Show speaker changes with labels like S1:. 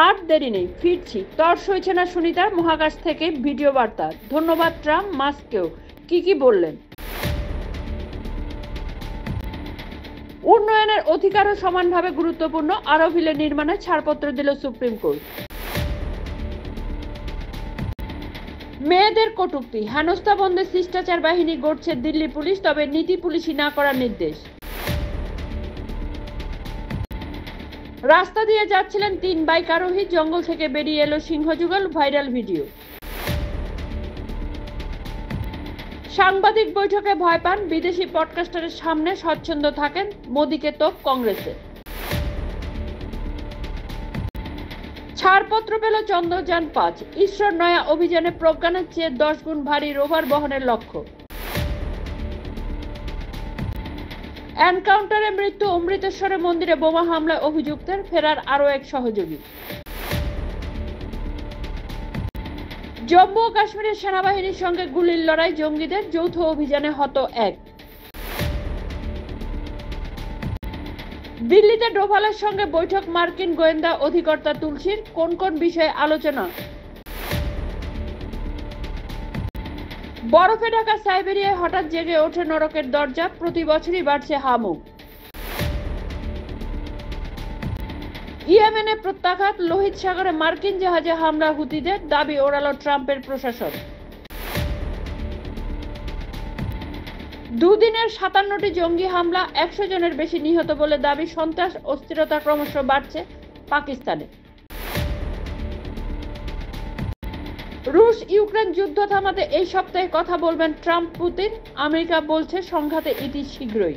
S1: আর দেরি নেই, ফিরছি। তর সইছে না সুনিতার মহাকাশ থেকে ভিডিও বার্তা। ধন্যবাদ ট্রাম্প মাস্ককেও। কি বললেন? উন্নয়নের অধিকারও সমানভাবে গুরুত্বপূর্ণ। আরও ভিলে নির্মাণে ছাড়পত্র দিল সুপ্রিম কোর্ট। মেয়েদের কটূক্তি, হেনস্থা বন্ধে শিষ্টাচার বাহিনী গড়ছে দিল্লি পুলিশ, তবে নীতি পুলিশই না করার নির্দেশ। রাস্তা দিয়ে যাচ্ছিলেন 3 বাইক আরোহী, জঙ্গল থেকে বেরিয়ে এলো সিংহযুগল, ভাইরাল ভিডিও। সাংবাদিক বৈঠকে ভয় পান, বিদেশি পডকাস্টারের সামনে স্বচ্ছন্দ থাকেন, মোদীকে তোপ কংগ্রেসে। ছাড়পত্র পেল চন্দ্রযান 5, ইসরোর নয়া অভিযানে প্রজ্ঞানের চেয়ে 10 গুণ ভারী রোভার বহনের লক্ষ্য। এনকাউন্টারে মৃত্যু, অমৃতেশ্বরে মন্দিরে বোমা হামলায় অভিযুক্তের ফেরার আরও এক সহযোগী। জম্মু ও কাশ্মীরের সেনাবাহিনীর সঙ্গে গুলির লড়াই, জঙ্গিদের যৌথ অভিযানে হত 1। দিল্লিতে ডোভালের সঙ্গে বৈঠক মার্কিন গোয়েন্দা অধিকর্তা তুলসীর, কোন বিষয়ে আলোচনা? বরফে ঢাকা সাইবেরিয়ায় হঠাৎ জেগে ওঠে নরকের দরজা, প্রতি বছরই বাড়ছে হামু। ইয়েমেনে প্রত্যাঘাত, লোহিত সাগরে মার্কিন জাহাজে হামলা হুতিদের, দাবি ওড়াল ট্রাম্পের প্রশাসন। দুদিনের 57টি জঙ্গি হামলা, 100 জনের বেশি নিহত বলে দাবি। সন্ত্রাস অস্থিরতা ক্রমশ বাড়ছে পাকিস্তানে। রুশ ইউক্রেন যুদ্ধ থামাতে এই সপ্তাহে কথা বলবেন ট্রাম্প পুতিন, আমেরিকা বলছে সংঘাতে ইতি শীঘ্রই।